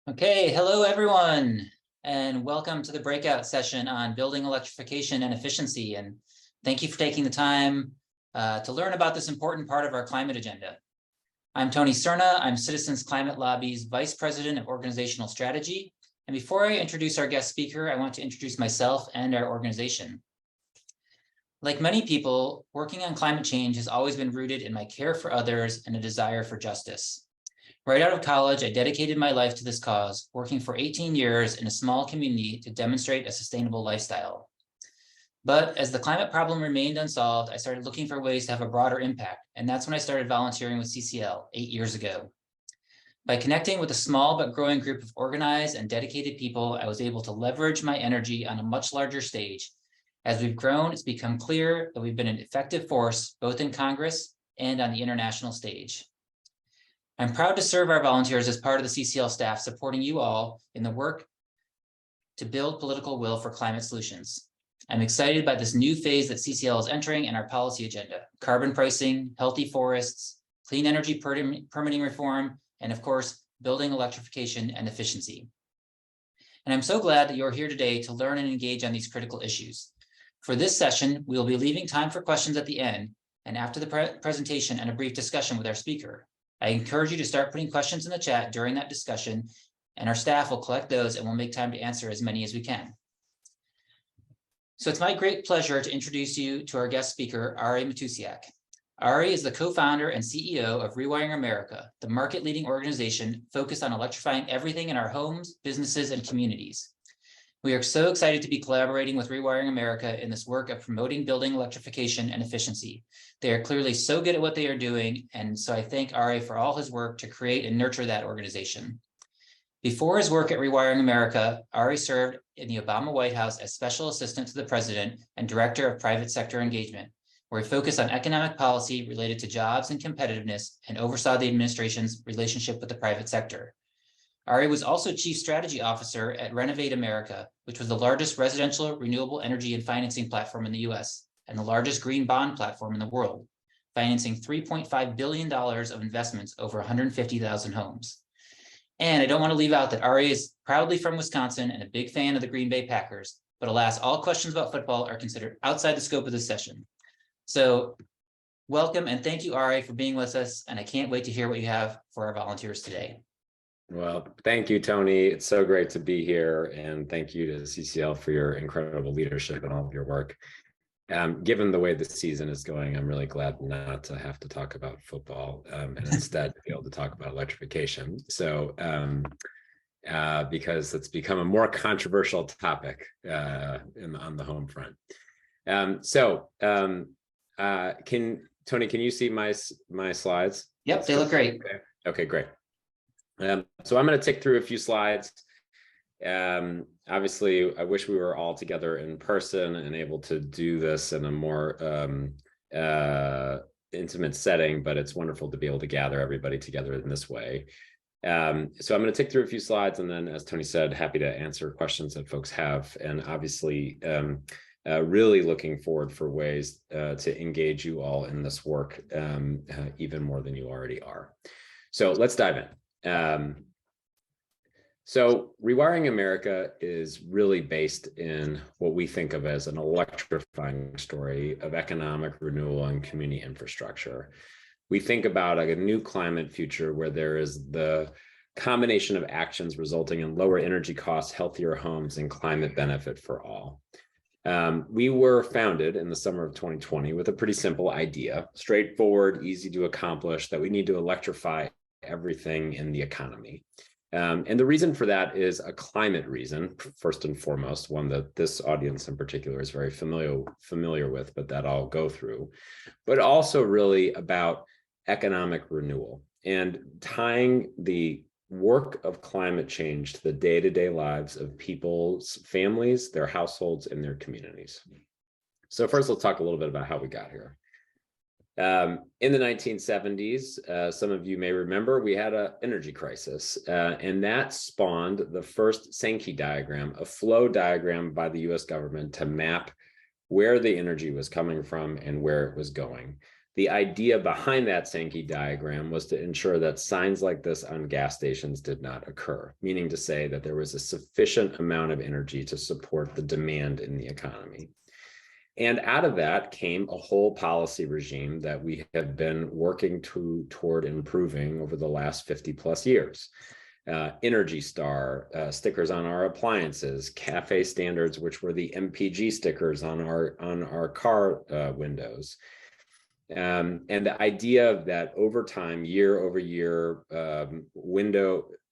Okay, hello everyone, and welcome to the breakout session on building electrification and efficiency. And thank you for taking the time to learn about this important part of our climate agenda. I'm Tony Sirna. I'm Citizens Climate Lobby's Vice President of Organizational Strategy. And before I introduce our guest speaker, I want to introduce myself and our organization. Like many people, working on climate change has always been rooted in my care for others and a desire for justice. Right out of college, I dedicated my life to this cause, working for 18 years in a small community to demonstrate a sustainable lifestyle. But as the climate problem remained unsolved, I started looking for ways to have a broader impact, and that's when I started volunteering with CCL 8 years ago. By connecting with a small but growing group of organized and dedicated people, I was able to leverage my energy on a much larger stage. As we've grown, it's become clear that we've been an effective force, both in Congress and on the international stage. I'm proud to serve our volunteers as part of the CCL staff, supporting you all in the work to build political will for climate solutions. I'm excited by this new phase that CCL is entering in our policy agenda: carbon pricing, healthy forests, clean energy permitting reform, and of course, building electrification and efficiency. And I'm so glad that you're here today to learn and engage on these critical issues. For this session, we will be leaving time for questions at the end and after the presentation and a brief discussion with our speaker. I encourage you to start putting questions in the chat during that discussion, and our staff will collect those and we'll make time to answer as many as we can. So it's my great pleasure to introduce you to our guest speaker, Ari Matusiak. Ari is the co-founder and CEO of Rewiring America, the market-leading organization focused on electrifying everything in our homes, businesses, and communities. We are so excited to be collaborating with Rewiring America in this work of promoting building electrification and efficiency. They are clearly so good at what they are doing, and so I thank Ari for all his work to create and nurture that organization. Before his work at Rewiring America, Ari served in the Obama White House as Special Assistant to the President and Director of Private Sector Engagement, where he focused on economic policy related to jobs and competitiveness and oversaw the administration's relationship with the private sector. Ari was also Chief Strategy Officer at Renovate America, which was the largest residential renewable energy and financing platform in the US and the largest green bond platform in the world, financing $3.5 billion of investments over 150,000 homes. And I don't want to leave out that Ari is proudly from Wisconsin and a big fan of the Green Bay Packers, but alas, all questions about football are considered outside the scope of this session. So welcome and thank you, Ari, for being with us, and I can't wait to hear what you have for our volunteers today. Well, thank you, Tony. It's so great to be here, and thank you to CCL for your incredible leadership and all of your work. Given the way the season is going, I'm really glad not to have to talk about football and instead be able to talk about electrification. So, because it's become a more controversial topic on the home front. Tony, can you see my slides? Yep, they look great. Okay, great. So I'm going to tick through a few slides. Obviously, I wish we were all together in person and able to do this in a more intimate setting, but it's wonderful to be able to gather everybody together in this way. So I'm going to tick through a few slides, and then, as Tony said, happy to answer questions that folks have. And obviously, really looking forward for ways to engage you all in this work even more than you already are. So let's dive in. So Rewiring America is really based in what we think of as an electrifying story of economic renewal and community infrastructure. We think about a new climate future where there is the combination of actions resulting in lower energy costs, healthier homes, and climate benefit for all. We were founded in the summer of 2020 with a pretty simple idea, straightforward, easy to accomplish, that we need to electrify everything in the economy. And the reason for that is a climate reason, first and foremost, one that this audience in particular is very familiar with, but that I'll go through, but also really about economic renewal and tying the work of climate change to the day-to-day lives of people's families, their households, and their communities. So first, let's talk a little bit about how we got here. In the 1970s, some of you may remember, we had an energy crisis, and that spawned the first Sankey diagram, a flow diagram by the US government to map where the energy was coming from and where it was going. The idea behind that Sankey diagram was to ensure that signs like this on gas stations did not occur, meaning to say that there was a sufficient amount of energy to support the demand in the economy. And out of that came a whole policy regime that we have been working toward improving over the last 50 plus years. Energy Star, stickers on our appliances, CAFE standards, which were the MPG stickers on our car windows. And the idea that over time, year over year,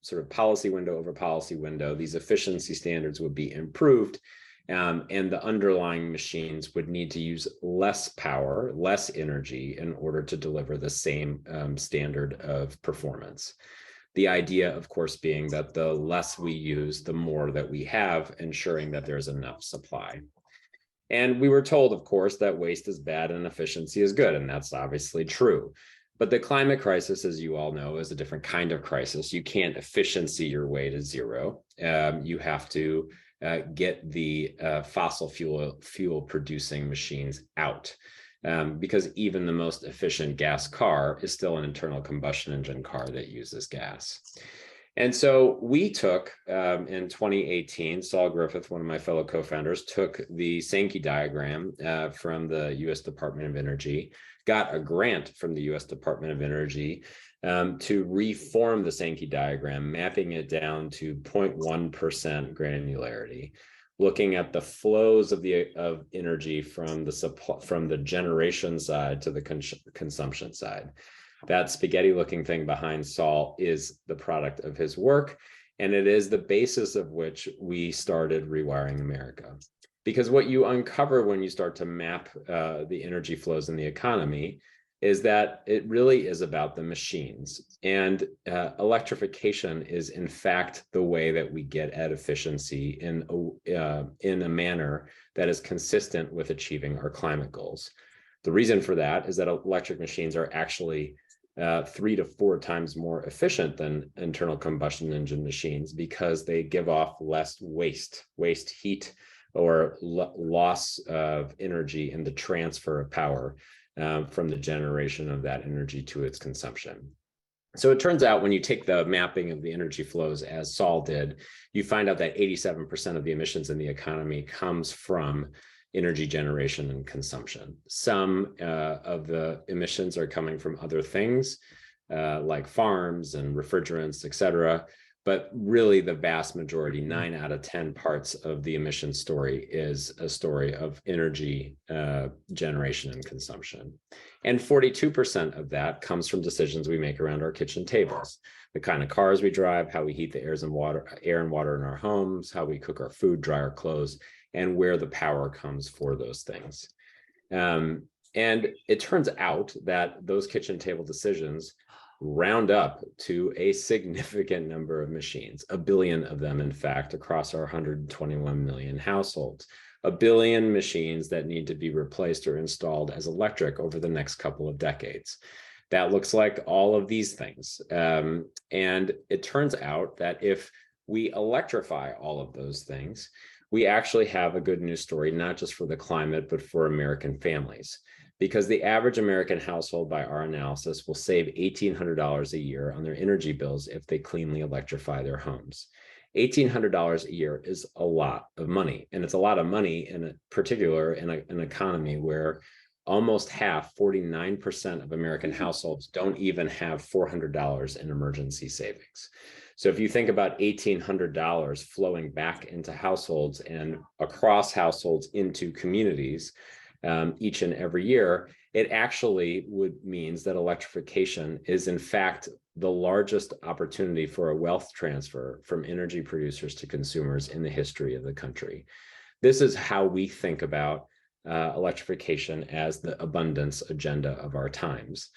sort of policy window over policy window, these efficiency standards would be improved. And the underlying machines would need to use less power, less energy in order to deliver the same standard of performance. The idea, of course, being that the less we use, the more that we have, ensuring that there's enough supply. And we were told, of course, that waste is bad and efficiency is good, and that's obviously true. But the climate crisis, as you all know, is a different kind of crisis. You can't efficiency your way to zero. You have to get the fossil fuel producing machines out, because even the most efficient gas car is still an internal combustion engine car that uses gas. And so we took, in 2018, Saul Griffith, one of my fellow co-founders, took the Sankey diagram from the US Department of Energy, got a grant from the US Department of Energy to reform the Sankey diagram, mapping it down to 0.1% granularity, looking at the flows of energy from the generation side to the consumption side. That spaghetti-looking thing behind Saul is the product of his work, and it is the basis of which we started Rewiring America. Because what you uncover when you start to map the energy flows in the economy is that it really is about the machines. And electrification is, in fact, the way that we get at efficiency in a manner that is consistent with achieving our climate goals. The reason for that is that electric machines are actually 3 to 4 times more efficient than internal combustion engine machines because they give off less waste heat, or loss of energy in the transfer of power from the generation of that energy to its consumption. So it turns out when you take the mapping of the energy flows as Saul did, you find out that 87% of the emissions in the economy comes from energy generation and consumption. Some of the emissions are coming from other things like farms and refrigerants, et cetera. But really the vast majority, 9 out of 10 parts of the emission story is a story of energy generation and consumption. And 42% of that comes from decisions we make around our kitchen tables, the kind of cars we drive, how we heat the air and water in our homes, how we cook our food, dry our clothes, and where the power comes for those things. And it turns out that those kitchen table decisions round up to a significant number of machines, 1 billion of them, in fact, across our 121 million households, 1 billion machines that need to be replaced or installed as electric over the next couple of decades. That looks like all of these things. And it turns out that if we electrify all of those things, we actually have a good news story, not just for the climate, but for American families. Because the average American household, by our analysis, will save $1,800 a year on their energy bills if they cleanly electrify their homes. $1,800 a year is a lot of money. And it's a lot of money in particular in an economy where almost half, 49% of American households don't even have $400 in emergency savings. So if you think about $1,800 flowing back into households and across households into communities, each and every year, it actually means that electrification is in fact the largest opportunity for a wealth transfer from energy producers to consumers in the history of the country. This is how we think about electrification as the abundance agenda of our times.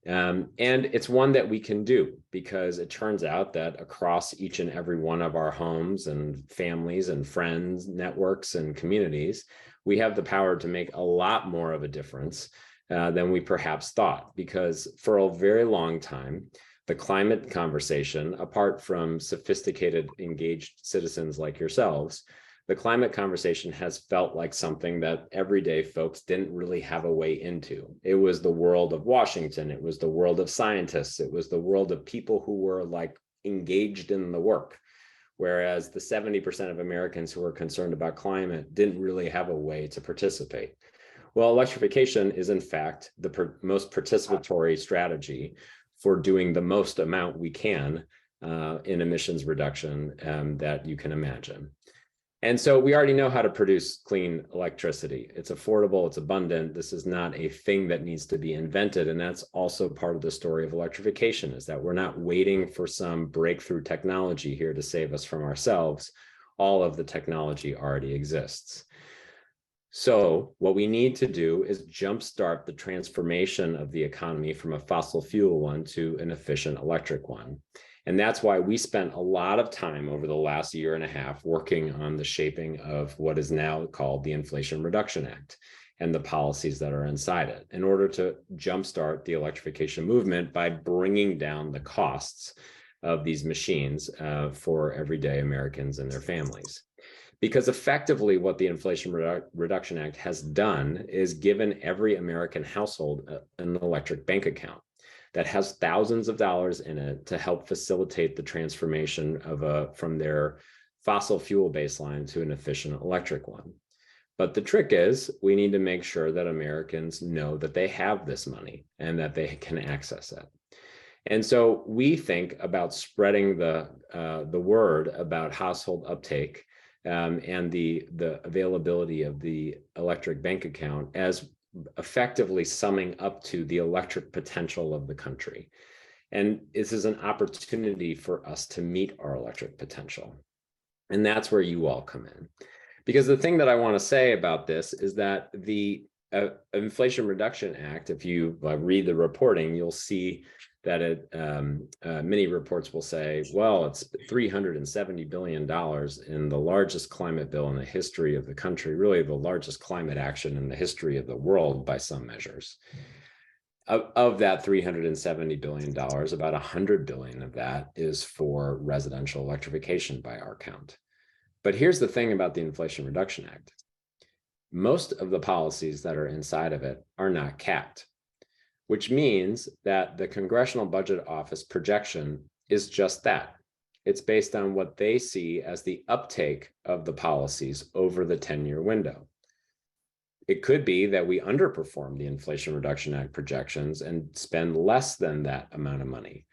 And it's one that we can do because it turns out that across each and every one of our homes and families and friends, networks and communities, we have the power to make a lot more of a difference than we perhaps thought. Because for a very long time, the climate conversation, apart from sophisticated, engaged citizens like yourselves, the climate conversation has felt like something that everyday folks didn't really have a way into. It was the world of Washington. It was the world of scientists. It was the world of people who were like engaged in the work. Whereas the 70% of Americans who are concerned about climate didn't really have a way to participate. Well, electrification is in fact the most participatory strategy for doing the most amount we can in emissions reduction that you can imagine. And so we already know how to produce clean electricity. It's affordable, it's abundant. This is not a thing that needs to be invented. And that's also part of the story of electrification, is that we're not waiting for some breakthrough technology here to save us from ourselves. All of the technology already exists. So what we need to do is jumpstart the transformation of the economy from a fossil fuel one to an efficient electric one. And that's why we spent a lot of time over the last year and a half working on the shaping of what is now called the Inflation Reduction Act and the policies that are inside it, in order to jumpstart the electrification movement by bringing down the costs of these machines for everyday Americans and their families. Because effectively what the Inflation Reduction Act has done is given every American household an electric bank account that has thousands of dollars in it to help facilitate the transformation of from their fossil fuel baseline to an efficient electric one. But the trick is we need to make sure that Americans know that they have this money and that they can access it. And so we think about spreading the word about household uptake and the availability of the electric bank account as effectively summing up to the electric potential of the country. And this is an opportunity for us to meet our electric potential. And that's where you all come in. Because the thing that I want to say about this is that the Inflation Reduction Act, if you read the reporting, you'll see that many reports will say, well, it's $370 billion in the largest climate bill in the history of the country, really the largest climate action in the history of the world by some measures. Of that $370 billion, about $100 billion of that is for residential electrification by our count. But here's the thing about the Inflation Reduction Act. Most of the policies that are inside of it are not capped, which means that the Congressional Budget Office projection is just that. It's based on what they see as the uptake of the policies over the 10-year window. It could be that we underperform the Inflation Reduction Act projections and spend less than that amount of money.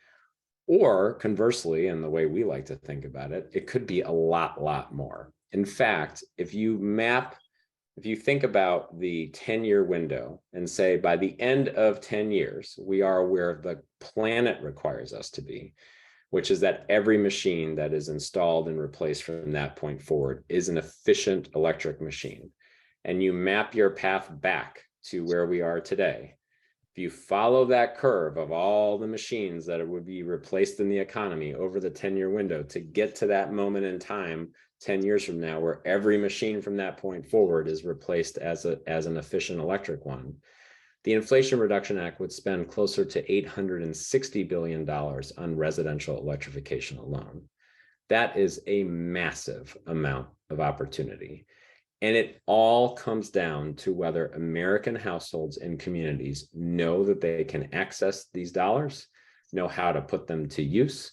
Or conversely, and the way we like to think about it, it could be a lot more. In fact, if you think about the 10-year window and say by the end of 10 years, we are where the planet requires us to be, which is that every machine that is installed and replaced from that point forward is an efficient electric machine. And you map your path back to where we are today. If you follow that curve of all the machines that would be replaced in the economy over the 10-year window to get to that moment in time 10 years from now, where every machine from that point forward is replaced as an efficient electric one, the Inflation Reduction Act would spend closer to $860 billion on residential electrification alone. That is a massive amount of opportunity. And it all comes down to whether American households and communities know that they can access these dollars, know how to put them to use,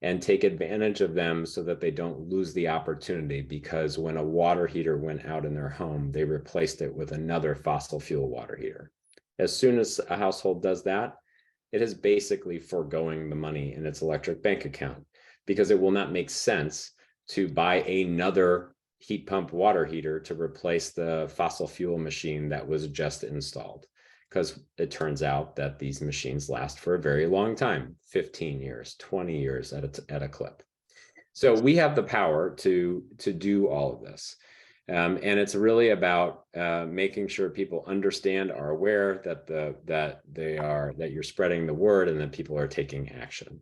and take advantage of them so that they don't lose the opportunity, because when a water heater went out in their home, they replaced it with another fossil fuel water heater. As soon as a household does that, it is basically foregoing the money in its electric bank account, because it will not make sense to buy another heat pump water heater to replace the fossil fuel machine that was just installed. Because it turns out that these machines last for a very long time, 15 years, 20 years at a clip. So we have the power to do all of this. And it's really about making sure people understand, are aware that you're spreading the word and that people are taking action.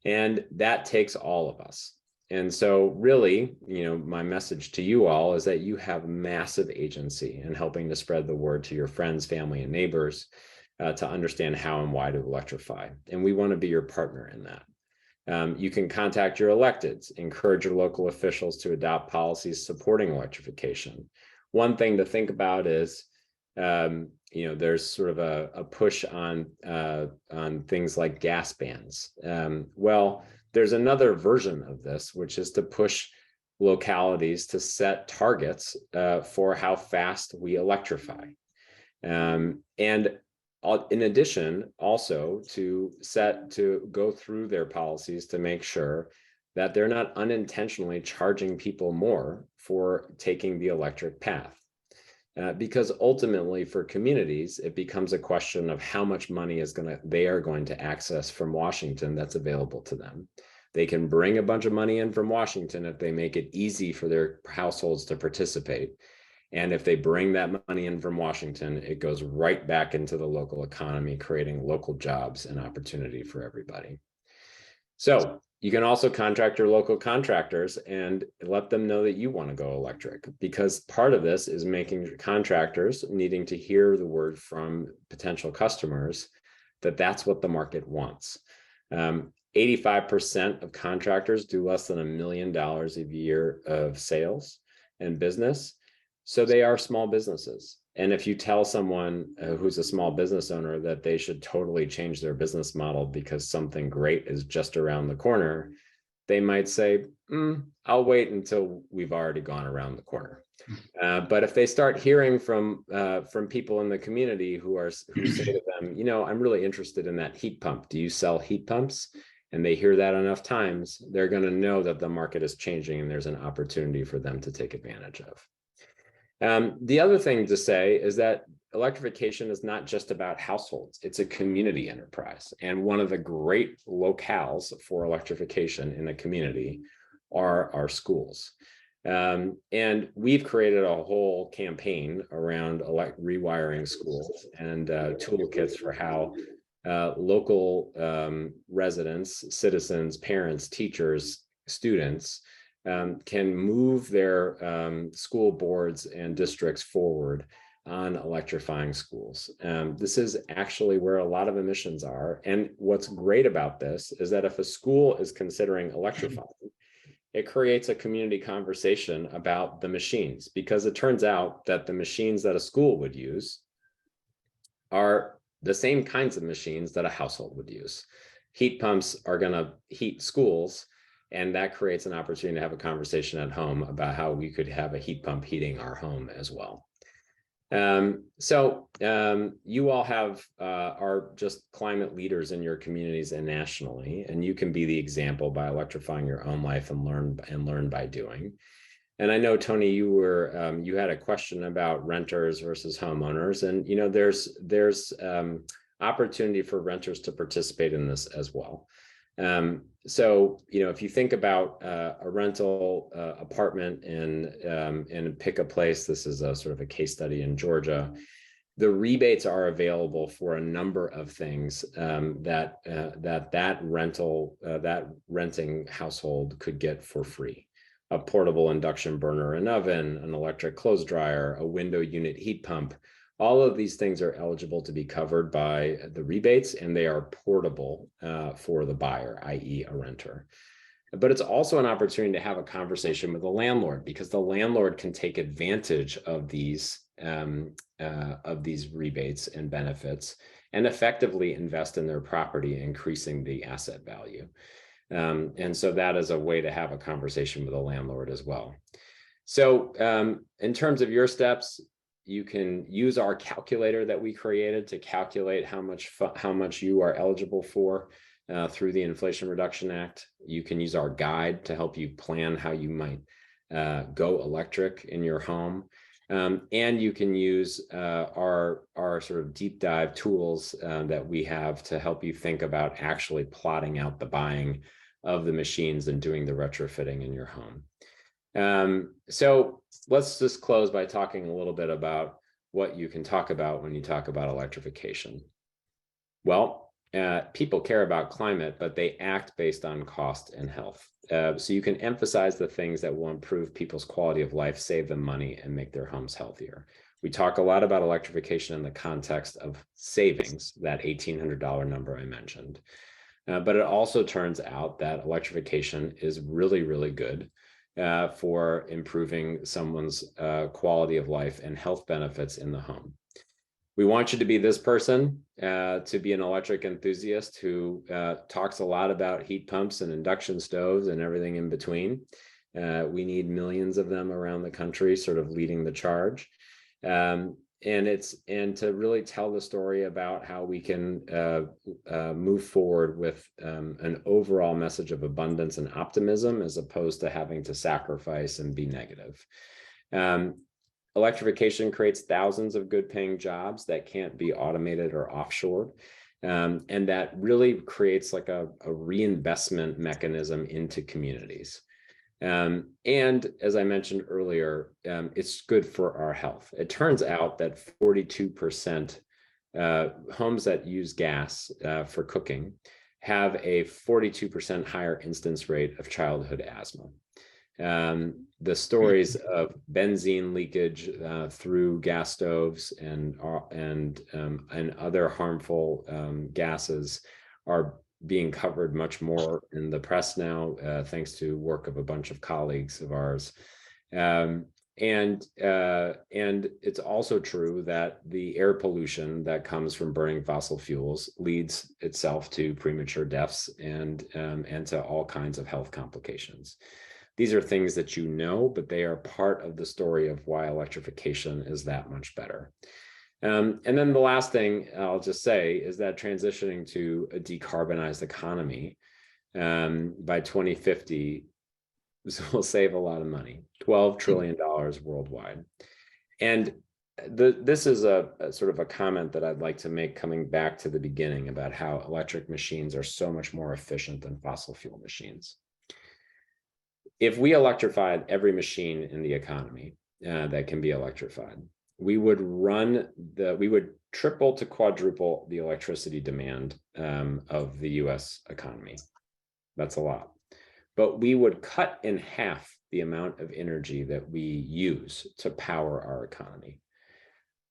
And that takes all of us. And so really, my message to you all is that you have massive agency in helping to spread the word to your friends, family, and neighbors to understand how and why to electrify. And we want to be your partner in that. You can contact your electeds, encourage your local officials to adopt policies supporting electrification. One thing to think about is, there's sort of a push on things like gas bans. Well, there's another version of this, which is to push localities to set targets for how fast we electrify. And in addition, also to go through their policies to make sure that they're not unintentionally charging people more for taking the electric path. Because ultimately for communities, it becomes a question of how much money they are going to access from Washington that's available to them. They can bring a bunch of money in from Washington if they make it easy for their households to participate. And if they bring that money in from Washington, it goes right back into the local economy, creating local jobs and opportunity for everybody. So you can also contract your local contractors and let them know that you want to go electric, because part of this is making contractors needing to hear the word from potential customers that that's what the market wants. 85% of contractors do less than $1 million a year of sales and business. So they are small businesses. And if you tell someone who's a small business owner that they should totally change their business model because something great is just around the corner, they might say, I'll wait until we've already gone around the corner. But if they start hearing from people in the community who say to them, I'm really interested in that heat pump. Do you sell heat pumps? And they hear that enough times, they're going to know that the market is changing and there's an opportunity for them to take advantage of. The other thing to say is that electrification is not just about households, it's a community enterprise. And one of the great locales for electrification in the community are our schools. And we've created a whole campaign around rewiring schools and toolkits for how local residents, citizens, parents, teachers, students can move their school boards and districts forward on electrifying schools. This is actually where a lot of emissions are. And what's great about this is that if a school is considering electrifying, it creates a community conversation about the machines, because it turns out that the machines that a school would use are the same kinds of machines that a household would use. Heat pumps are going to heat schools, and that creates an opportunity to have a conversation at home about how we could have a heat pump heating our home as well. You all are just climate leaders in your communities and nationally, and you can be the example by electrifying your own life and learn by doing. And I know, Tony, you had a question about renters versus homeowners, and there's opportunity for renters to participate in this as well. If you think about a rental apartment and pick a place, this is a sort of a case study in Georgia. The rebates are available for a number of things that renting household could get for free. A portable induction burner and oven, an electric clothes dryer, a window unit heat pump. All of these things are eligible to be covered by the rebates, and they are portable for the buyer, i.e. a renter. But it's also an opportunity to have a conversation with the landlord, because the landlord can take advantage of these rebates and benefits and effectively invest in their property, increasing the asset value. And so that is a way to have a conversation with a landlord as well. So in terms of your steps, you can use our calculator that we created to calculate how much you are eligible for through the Inflation Reduction Act. You can use our guide to help you plan how you might go electric in your home. And you can use our sort of deep dive tools that we have to help you think about actually plotting out the buying of the machines and doing the retrofitting in your home. So let's just close by talking a little bit about what you can talk about when you talk about electrification. Well, people care about climate, but they act based on cost and health. So you can emphasize the things that will improve people's quality of life, save them money, and make their homes healthier. We talk a lot about electrification in the context of savings, that $1,800 number I mentioned. But it also turns out that electrification is really, really good for improving someone's quality of life and health benefits in the home. We want you to be this person, to be an electric enthusiast who talks a lot about heat pumps and induction stoves and everything in between. We need millions of them around the country, sort of leading the charge. And to really tell the story about how we can move forward with an overall message of abundance and optimism, as opposed to having to sacrifice and be negative. Electrification creates thousands of good paying jobs that can't be automated or offshored. And that really creates like a reinvestment mechanism into communities. And as I mentioned earlier, it's good for our health. It turns out that 42% homes that use gas for cooking have a 42% higher incidence rate of childhood asthma. The stories of benzene leakage through gas stoves and other harmful gases are being covered much more in the press now, thanks to work of a bunch of colleagues of ours. And it's also true that the air pollution that comes from burning fossil fuels leads itself to premature deaths and to all kinds of health complications. These are things that you know, but they are part of the story of why electrification is that much better. And then the last thing I'll just say is that transitioning to a decarbonized economy by 2050 will save a lot of money, $12 trillion worldwide. And this is a sort of a comment that I'd like to make coming back to the beginning about how electric machines are so much more efficient than fossil fuel machines. If we electrified every machine in the economy that can be electrified, we would triple to quadruple the electricity demand of the US economy. That's a lot. But we would cut in half the amount of energy that we use to power our economy.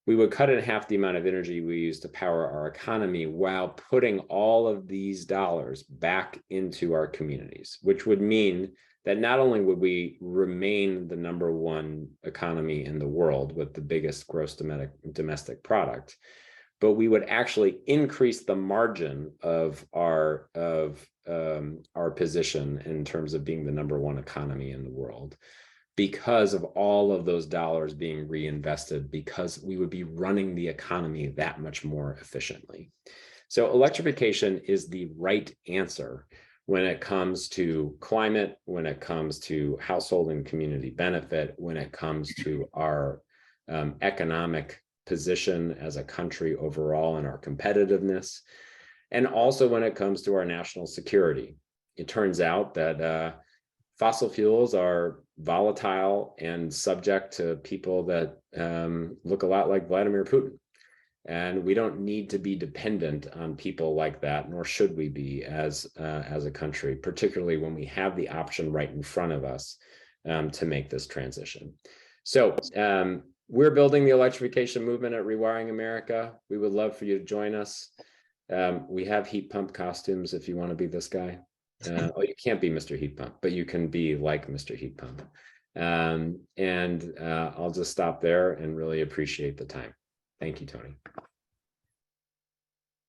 We would cut in half the amount of energy we use to power our economy while putting all of these dollars back into our communities, which would mean that not only would we remain the #1 economy in the world with the biggest gross domestic product, but we would actually increase the margin of our position in terms of being the #1 economy in the world, because of all of those dollars being reinvested, because we would be running the economy that much more efficiently. So electrification is the right answer when it comes to climate, when it comes to household and community benefit, when it comes to our economic position as a country overall and our competitiveness, and also when it comes to our national security. It turns out that fossil fuels are volatile and subject to people that look a lot like Vladimir Putin. And we don't need to be dependent on people like that, nor should we be as a country, particularly when we have the option right in front of us to make this transition. So we're building the electrification movement at Rewiring America. We would love for you to join us. We have heat pump costumes if you want to be this guy. Oh, you can't be Mr. Heat Pump, but you can be like Mr. Heat Pump. I'll just stop there and really appreciate the time. Thank you, Tony.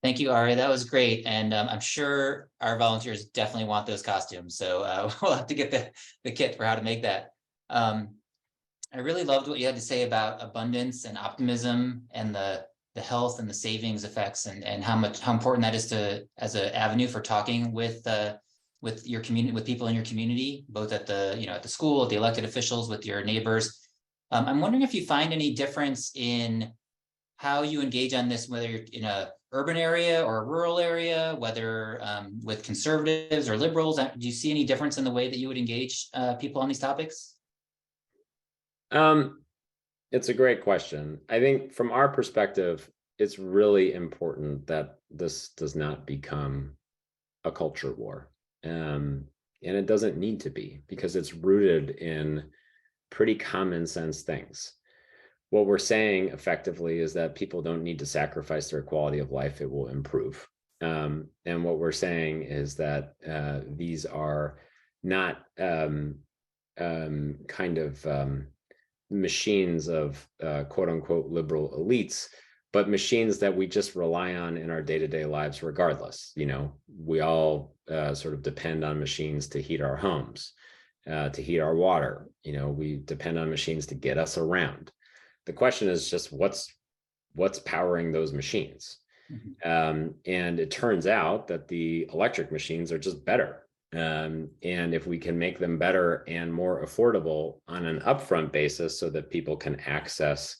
Thank you, Ari. That was great. And I'm sure our volunteers definitely want those costumes. So we'll have to get the kit for how to make that. I really loved what you had to say about abundance and optimism and the health and the savings effects and how important that is as an avenue for talking with your community, with people in your community, both at the school, at the elected officials, with your neighbors. I'm wondering if you find any difference in how you engage on this, whether you're in a urban area or a rural area, whether with conservatives or liberals. Do you see any difference in the way that you would engage people on these topics? It's a great question. I think from our perspective, it's really important that this does not become a culture war. And it doesn't need to be, because it's rooted in pretty common sense things. What we're saying effectively is that people don't need to sacrifice their quality of life. It will improve. And what we're saying is that these are not machines of quote unquote liberal elites, but machines that we just rely on in our day-to-day lives regardless. We all sort of depend on machines to heat our homes, to heat our water. We depend on machines to get us around. The question is just what's powering those machines? And it turns out that the electric machines are just better. And if we can make them better and more affordable on an upfront basis so that people can access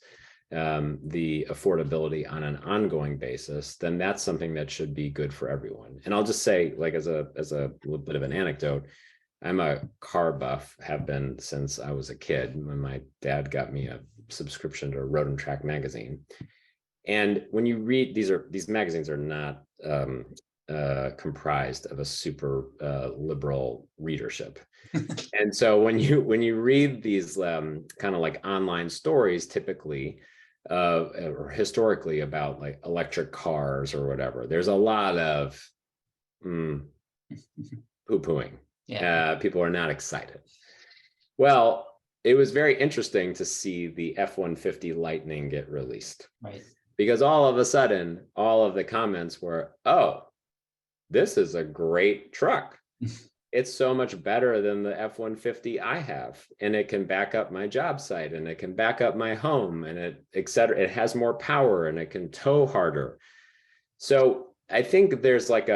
the affordability on an ongoing basis, then that's something that should be good for everyone. And I'll just say, like, as a little bit of an anecdote, I'm a car buff, have been since I was a kid, when my dad got me a subscription to Road and Track magazine. And when you read, these magazines are not comprised of a super liberal readership. And so when you read these kind of like online stories, typically or historically, about like electric cars or whatever, there's a lot of poo-pooing. Yeah. People are not excited. Well, it was very interesting to see the F-150 Lightning get released. Right. Because all of a sudden, all of the comments were, oh, this is a great truck. It's so much better than the F-150 I have, and it can back up my job site, and it can back up my home, and et cetera. It has more power, and it can tow harder. So I think there's like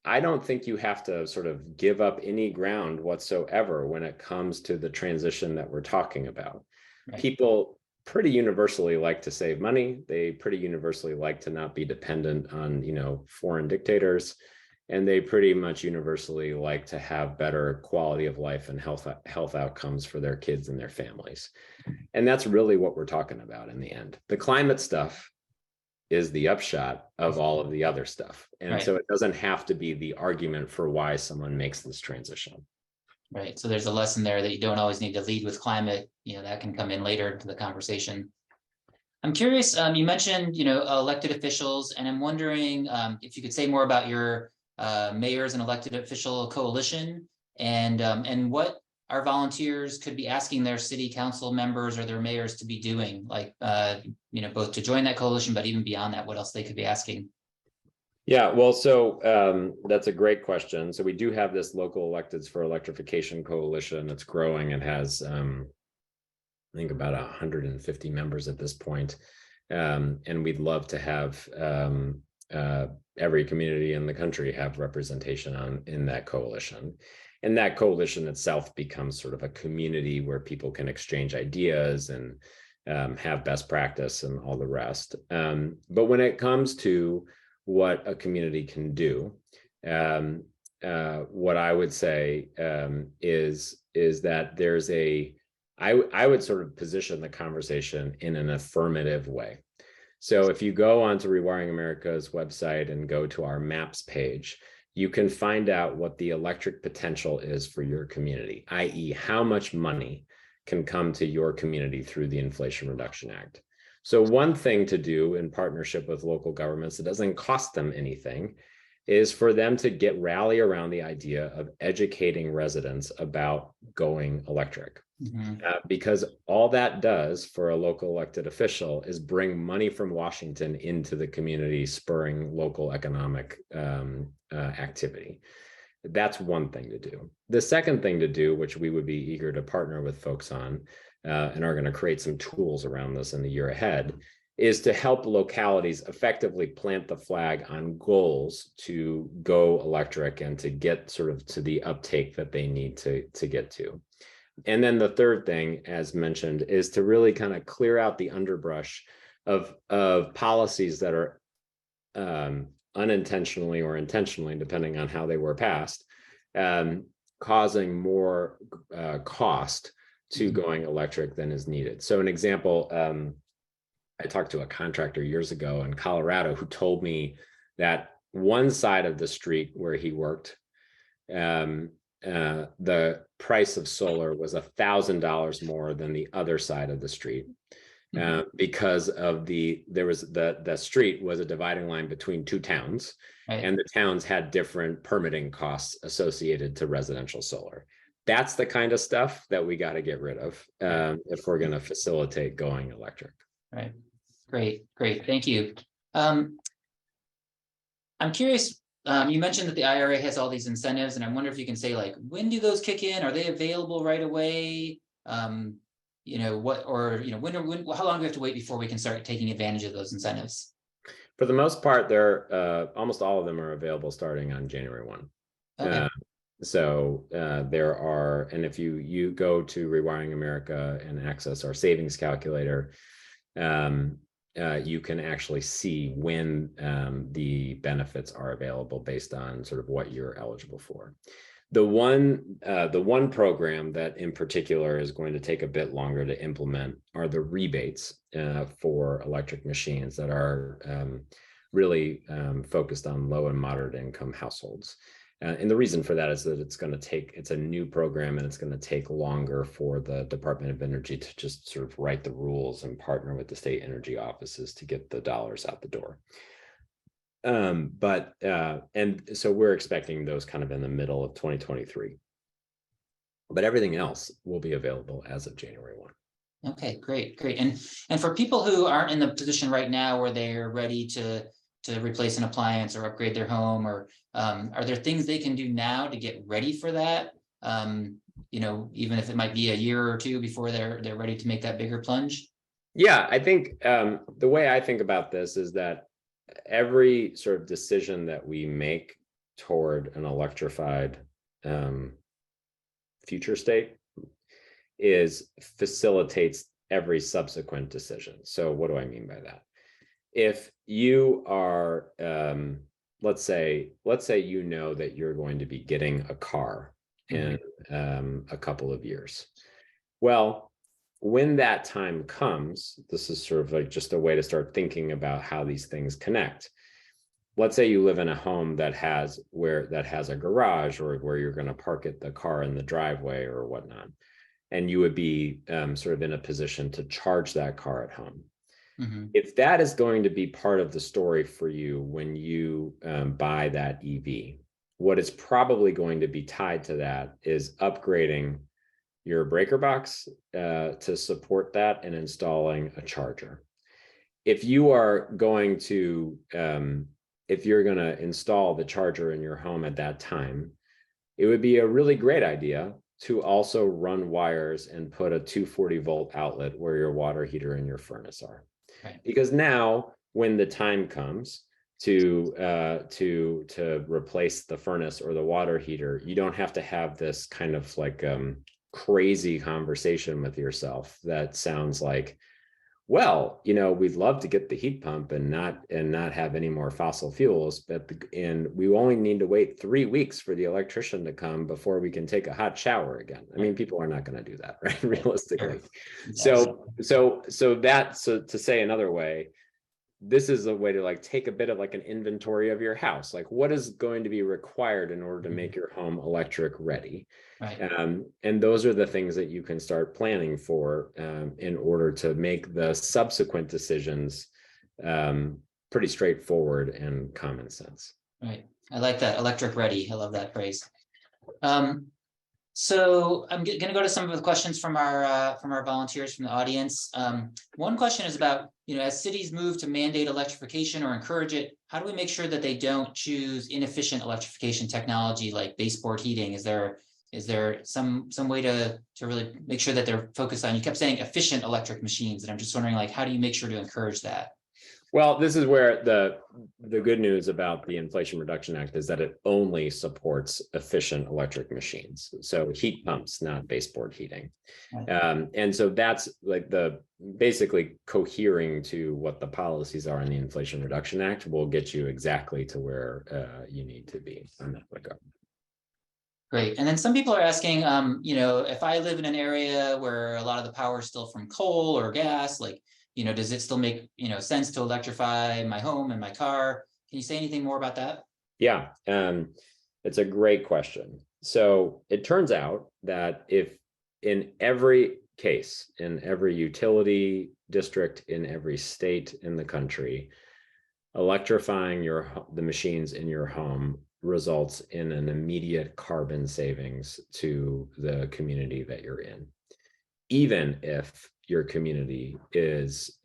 I don't think you have to sort of give up any ground whatsoever when it comes to the transition that we're talking about. Right. People pretty universally like to save money. They pretty universally like to not be dependent on, foreign dictators. And they pretty much universally like to have better quality of life and health outcomes for their kids and their families. And that's really what we're talking about in the end. The climate stuff is the upshot of all of the other stuff. And right. So it doesn't have to be the argument for why someone makes this transition. Right. So there's a lesson there that you don't always need to lead with climate. That can come in later into the conversation. I'm curious, you mentioned, elected officials, and I'm wondering if you could say more about your mayors and elected official coalition, and what our volunteers could be asking their city council members or their mayors to be doing, like, both to join that coalition, but even beyond that, what else they could be asking. Yeah, well, so that's a great question. So we do have this local electeds for electrification coalition that's growing. It has, I think, about 150 members at this point. And we'd love to have every community in the country have representation in that coalition. And that coalition itself becomes sort of a community where people can exchange ideas and have best practice and all the rest. But when it comes to what a community can do, what I would say is that there's I would sort of position the conversation in an affirmative way. So if you go onto Rewiring America's website and go to our maps page, you can find out what the electric potential is for your community, i.e., how much money can come to your community through the Inflation Reduction Act. So one thing to do in partnership with local governments that doesn't cost them anything is for them to rally around the idea of educating residents about going electric. Mm-hmm. Because all that does for a local elected official is bring money from Washington into the community, spurring local economic activity. That's one thing to do. The second thing to do, which we would be eager to partner with folks on, and are going to create some tools around this in the year ahead, is to help localities effectively plant the flag on goals to go electric and to get sort of to the uptake that they need to get to. And then the third thing, as mentioned, is to really kind of clear out the underbrush of policies that are unintentionally or intentionally, depending on how they were passed, causing more cost to going electric than is needed. So an example, I talked to a contractor years ago in Colorado who told me that one side of the street where he worked, the price of solar was $1,000 more than the other side of the street. because of the street was a dividing line between two towns, Right. and the towns had different permitting costs associated to residential solar. That's the kind of stuff that we got to get rid of if we're going to facilitate going electric. Right. Great. Thank you. I'm curious. You mentioned that the IRA has all these incentives, and I wonder if you can say, like, when do those kick in? Are they available right away? When, how long do we have to wait before we can start taking advantage of those incentives? For the most part, they're almost all of them are available starting on January 1. Okay. There are, and if you go to Rewiring America and access our savings calculator, you can actually see when the benefits are available based on sort of what you're eligible for. The one program that in particular is going to take a bit longer to implement are the rebates for electric machines that are really focused on low and moderate income households. And the reason for that is that it's a new program, and it's going to take longer for the Department of Energy to just sort of write the rules and partner with the state energy offices to get the dollars out the door. And so we're expecting those kind of in the middle of 2023. But everything else will be available as of January 1. Okay, great. And for people who aren't in the position right now where they're ready to replace an appliance or upgrade their home, or are there things they can do now to get ready for that? Even if it might be a year or two before they're ready to make that bigger plunge? Yeah, I think the way I think about this is that every sort of decision that we make toward an electrified future state facilitates every subsequent decision. So what do I mean by that? If you are, let's say you know that you're going to be getting a car in a couple of years. Well, when that time comes, this is sort of like just a way to start thinking about how these things connect. Let's say you live in a home that has a garage, or where you're going to park the car in the driveway or whatnot, and you would be sort of in a position to charge that car at home. Mm-hmm. If that is going to be part of the story for you when you buy that EV, what is probably going to be tied to that is upgrading your breaker box to support that and installing a charger. If you're going to install the charger in your home at that time, it would be a really great idea to also run wires and put a 240 volt outlet where your water heater and your furnace are. Right. Because now, when the time comes to replace the furnace or the water heater, you don't have to have this kind of like crazy conversation with yourself that sounds like, well, we'd love to get the heat pump and not have any more fossil fuels, and we only need to wait 3 weeks for the electrician to come before we can take a hot shower again. I mean, people are not going to do that, right? Realistically. Sure. So to say another way, this is a way to like take a bit of like an inventory of your house. Like, what is going to be required in order to make your home electric ready? Right. And those are the things that you can start planning for in order to make the subsequent decisions pretty straightforward and common sense. Right. I like that, electric ready. I love that phrase. So I'm going to go to some of the questions from our volunteers from the audience. One question is about, as cities move to mandate electrification or encourage it, how do we make sure that they don't choose inefficient electrification technology like baseboard heating? Is there some way to really make sure that they're focused on, you kept saying efficient electric machines, and I'm just wondering, like, how do you make sure to encourage that? Well, this is where the good news about the Inflation Reduction Act is that it only supports efficient electric machines. So heat pumps, not baseboard heating. Right. And so that's like basically cohering to what the policies are in the Inflation Reduction Act will get you exactly to where you need to be on that regard. Great. And then some people are asking, if I live in an area where a lot of the power is still from coal or gas, like, does it still make, sense to electrify my home and my car? Can you say anything more about that? Yeah, it's a great question. So it turns out that if in every case in every utility district in every state in the country, electrifying the machines in your home results in an immediate carbon savings to the community that you're in, even if your community is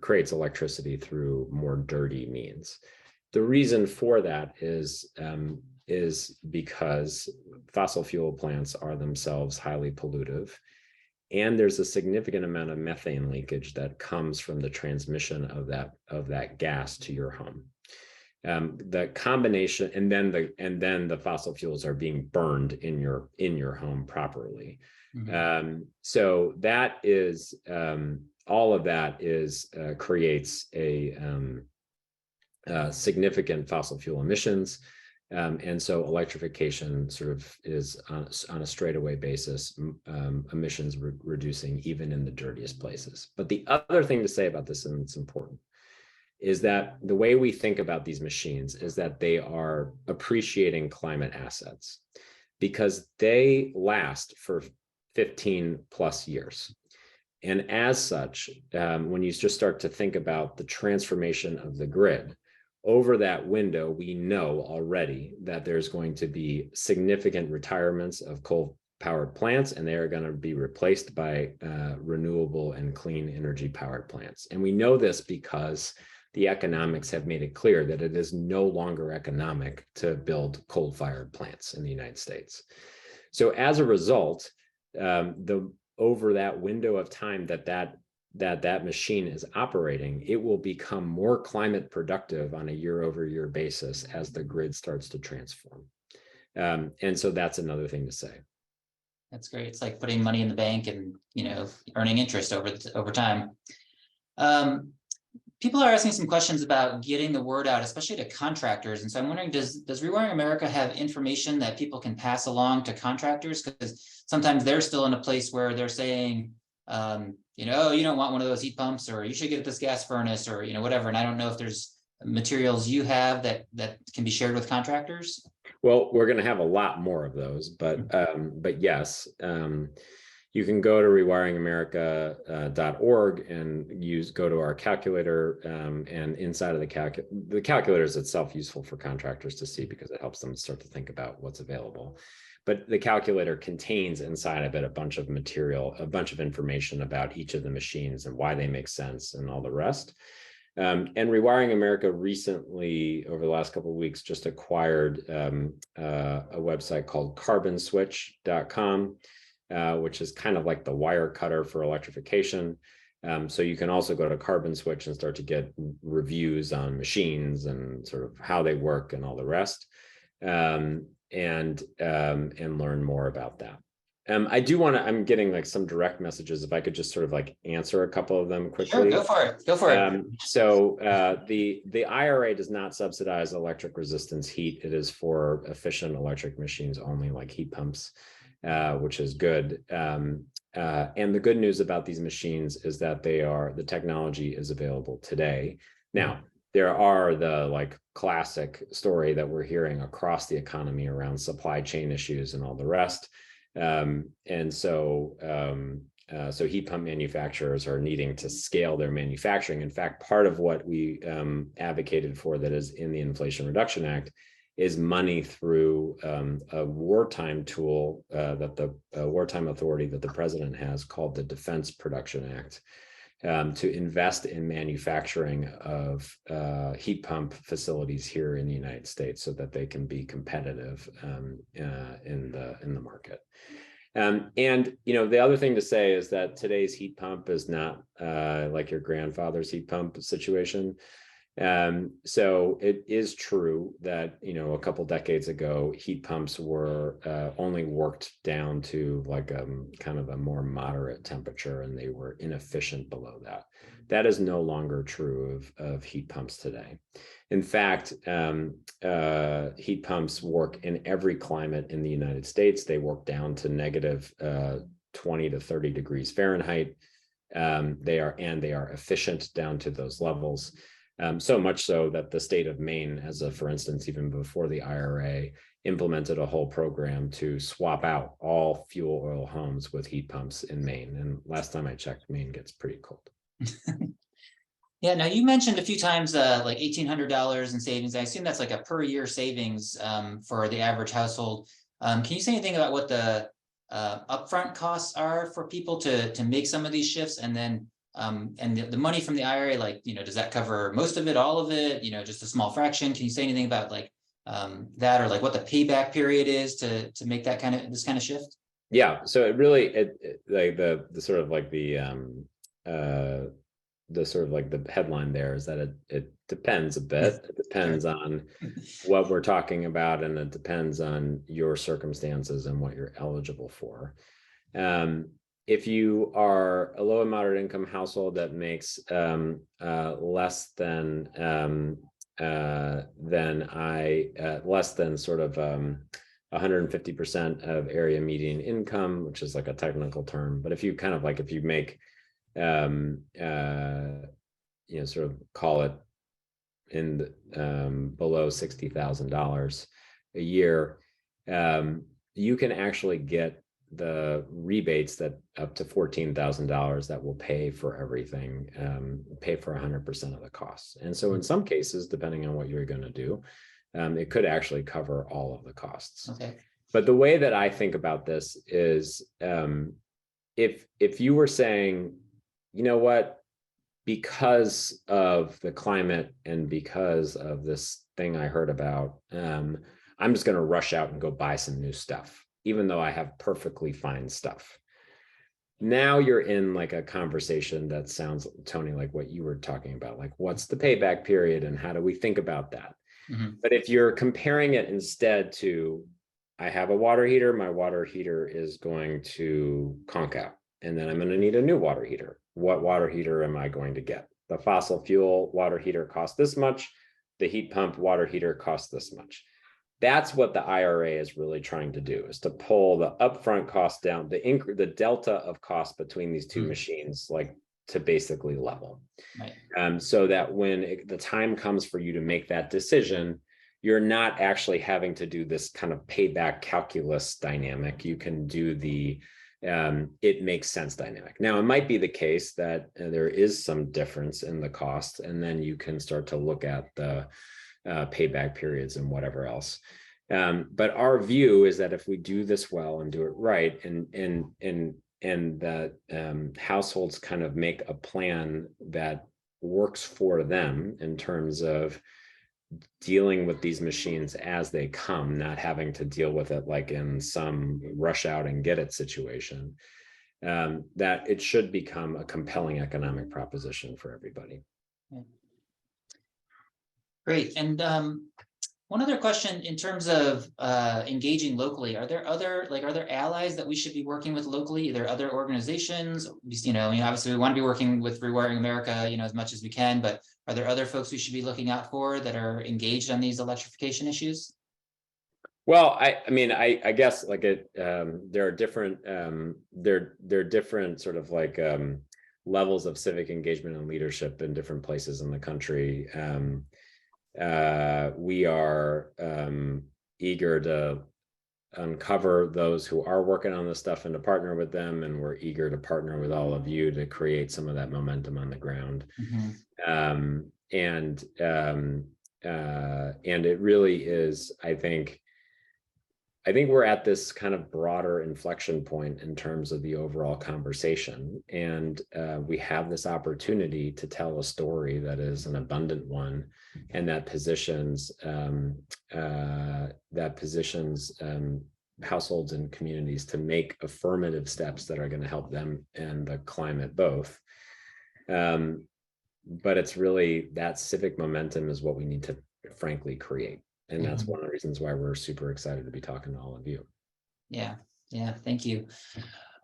creates electricity through more dirty means. The reason for that is because fossil fuel plants are themselves highly pollutive, and there's a significant amount of methane leakage that comes from the transmission of that gas to your home. The combination, and then the fossil fuels are being burned in your home properly. Mm-hmm. So that is all of that creates a significant fossil fuel emissions. And so electrification sort of is on a straightaway basis, emissions reducing even in the dirtiest places. But the other thing to say about this, and it's important, is that the way we think about these machines is that they are appreciating climate assets because they last for 15 plus years. And as such, when you just start to think about the transformation of the grid, over that window, we know already that there's going to be significant retirements of coal-powered plants, and they are going to be replaced by renewable and clean energy-powered plants. And we know this because the economics have made it clear that it is no longer economic to build coal-fired plants in the United States. So as a result, over that window of time that machine is operating, it will become more climate productive on a year-over-year basis as the grid starts to transform. And so that's another thing to say. That's great. It's like putting money in the bank and, earning interest over time. People are asking some questions about getting the word out, especially to contractors. And so I'm wondering, does Rewiring America have information that people can pass along to contractors? Because sometimes they're still in a place where they're saying, you don't want one of those heat pumps, or you should get this gas furnace, or, whatever. And I don't know if there's materials you have that can be shared with contractors. Well, we're going to have a lot more of those, but yes, you can go to rewiringamerica.org and go to our calculator, and inside of the calculator is itself useful for contractors to see because it helps them start to think about what's available. But the calculator contains inside of it a bunch of material, a bunch of information about each of the machines and why they make sense and all the rest. And Rewiring America recently, over the last couple of weeks, just acquired a website called carbonswitch.com, which is kind of like the wire cutter for electrification. So you can also go to Carbon Switch and start to get reviews on machines and sort of how they work and all the rest, and learn more about that. I do want to, I'm getting like some direct messages. If I could just sort of like answer a couple of them quickly. Sure, go for it. So the IRA does not subsidize electric resistance heat. It is for efficient electric machines only, like heat pumps, which is good. And the good news about these machines is that the technology is available today. Now, there are the like classic story that we're hearing across the economy around supply chain issues and all the rest. So heat pump manufacturers are needing to scale their manufacturing. In fact, part of what we advocated for that is in the Inflation Reduction Act is money through a wartime tool that the wartime authority that the president has called the Defense Production Act, to invest in manufacturing of heat pump facilities here in the United States so that they can be competitive in the market. And the other thing to say is that today's heat pump is not like your grandfather's heat pump situation. So it is true that, a couple decades ago, heat pumps were only worked down to like kind of a more moderate temperature, and they were inefficient below that. That is no longer true of heat pumps today. In fact, heat pumps work in every climate in the United States. They work down to negative 20 to 30 degrees Fahrenheit. They are efficient down to those levels. So much so that the state of Maine, for instance, even before the IRA, implemented a whole program to swap out all fuel oil homes with heat pumps in Maine. And last time I checked, Maine gets pretty cold. Yeah, now you mentioned a few times like $1,800 in savings. I assume that's like a per year savings for the average household. Can you say anything about what the upfront costs are for people to make some of these shifts, and then and the money from the IRA, like, does that cover most of it, all of it, just a small fraction? Can you say anything about like that, or like what the payback period is to make that this kind of shift? Yeah, so it really like the sort of like the headline there is that it depends a bit. It depends on what we're talking about, and it depends on your circumstances and what you're eligible for. If you are a low and moderate income household that makes less than sort of 150% of area median income, which is like a technical term, but if you make sort of call it in below $60,000 a year, you can actually get the rebates that up to $14,000 that will pay for everything, pay for 100% of the costs. And so in some cases, depending on what you're going to do, it could actually cover all of the costs. Okay. But the way that I think about this is, if you were saying, you know what, because of the climate and because of this thing I heard about, I'm just going to rush out and go buy some new stuff, even though I have perfectly fine stuff. Now you're in like a conversation that sounds, Tony, like what you were talking about, like what's the payback period and how do we think about that? Mm-hmm. But if you're comparing it instead to, I have a water heater, my water heater is going to conk out, and then I'm going to need a new water heater. What water heater am I going to get? The fossil fuel water heater costs this much. The heat pump water heater costs this much. That's what the IRA is really trying to do, is to pull the upfront cost down, the delta of cost between these two machines, like to basically level. Right. So that when the time comes for you to make that decision, you're not actually having to do this kind of payback calculus dynamic. You can do the it makes sense dynamic. Now, it might be the case that there is some difference in the cost, and then you can start to look at the payback periods and whatever else. But our view is that if we do this well and do it right, and that households kind of make a plan that works for them in terms of dealing with these machines as they come, not having to deal with it like in some rush out and get it situation, that it should become a compelling economic proposition for everybody. Great. And one other question in terms of engaging locally, are there allies that we should be working with locally? Are there other organizations? Obviously we want to be working with Rewiring America, as much as we can, but are there other folks we should be looking out for that are engaged on these electrification issues? Well, I guess like there are different different sort of like levels of civic engagement and leadership in different places in the country. We are eager to uncover those who are working on this stuff and to partner with them, and we're eager to partner with all of you to create some of that momentum on the ground. Mm-hmm. And it really is, I think we're at this kind of broader inflection point in terms of the overall conversation, and we have this opportunity to tell a story that is an abundant one, and that positions households and communities to make affirmative steps that are going to help them and the climate both. But it's really that civic momentum is what we need to frankly create. And that's one of the reasons why we're super excited to be talking to all of you. Yeah, thank you.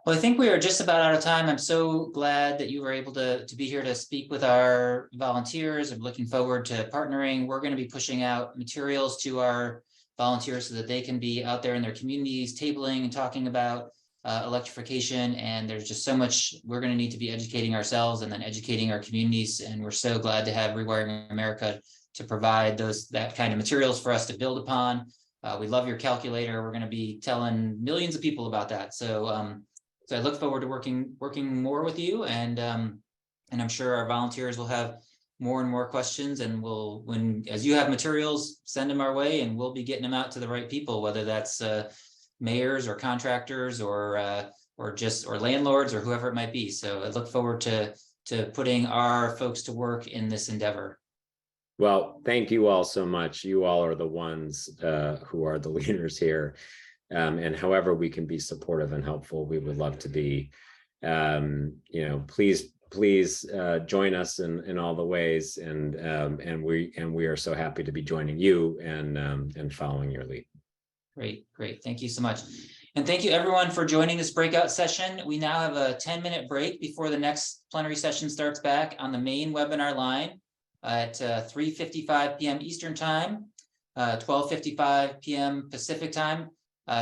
Well, I think we are just about out of time. I'm so glad that you were able to be here to speak with our volunteers. I'm looking forward to partnering. We're going to be pushing out materials to our volunteers so that they can be out there in their communities tabling and talking about electrification, and there's just so much we're going to need to be educating ourselves and then educating our communities. And we're so glad to have Rewiring America to provide that kind of materials for us to build upon. We love your calculator. We're going to be telling millions of people about that. So I look forward to working more with you, and I'm sure our volunteers will have more and more questions, and as you have materials, send them our way, and we'll be getting them out to the right people, whether that's mayors or contractors or landlords or whoever it might be. So I look forward to putting our folks to work in this endeavor. Well, thank you all so much. You all are the ones who are the leaders here. And however we can be supportive and helpful, we would love to be. Please join us in all the ways, and we are so happy to be joining you and following your lead. Great. Thank you so much. And thank you everyone for joining this breakout session. We now have a 10-minute break before the next plenary session starts back on the main webinar line at 3:55 p.m. Eastern Time, 12:55 p.m. Pacific Time.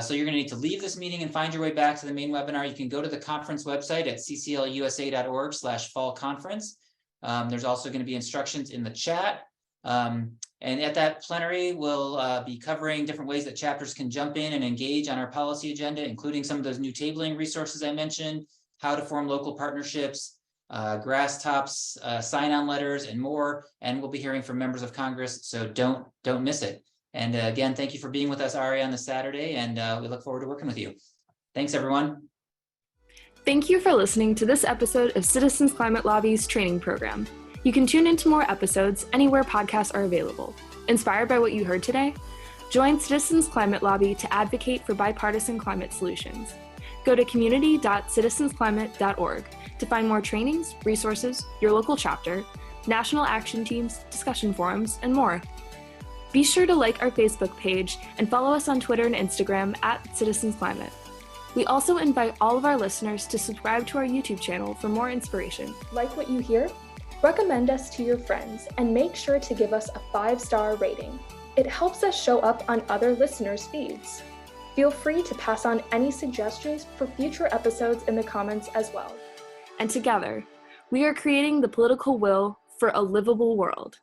So you're going to need to leave this meeting and find your way back to the main webinar. You can go to the conference website at cclusa.org/fall conference. There's also going to be instructions in the chat. And at that plenary, we'll be covering different ways that chapters can jump in and engage on our policy agenda, including some of those new tabling resources I mentioned, how to form local partnerships, grass tops, sign-on letters, and more. And we'll be hearing from members of Congress, so don't miss it. And again, thank you for being with us, Ari, on this Saturday, and we look forward to working with you. Thanks, everyone. Thank you for listening to this episode of Citizens Climate Lobby's training program. You can tune into more episodes anywhere podcasts are available. Inspired by what you heard today? Join Citizens Climate Lobby to advocate for bipartisan climate solutions. Go to community.citizensclimate.org to find more trainings, resources, your local chapter, national action teams, discussion forums, and more. Be sure to like our Facebook page and follow us on Twitter and Instagram at Citizens Climate. We also invite all of our listeners to subscribe to our YouTube channel for more inspiration. Like what you hear? Recommend us to your friends and make sure to give us a 5-star rating. It helps us show up on other listeners' feeds. Feel free to pass on any suggestions for future episodes in the comments as well. And together, we are creating the political will for a livable world.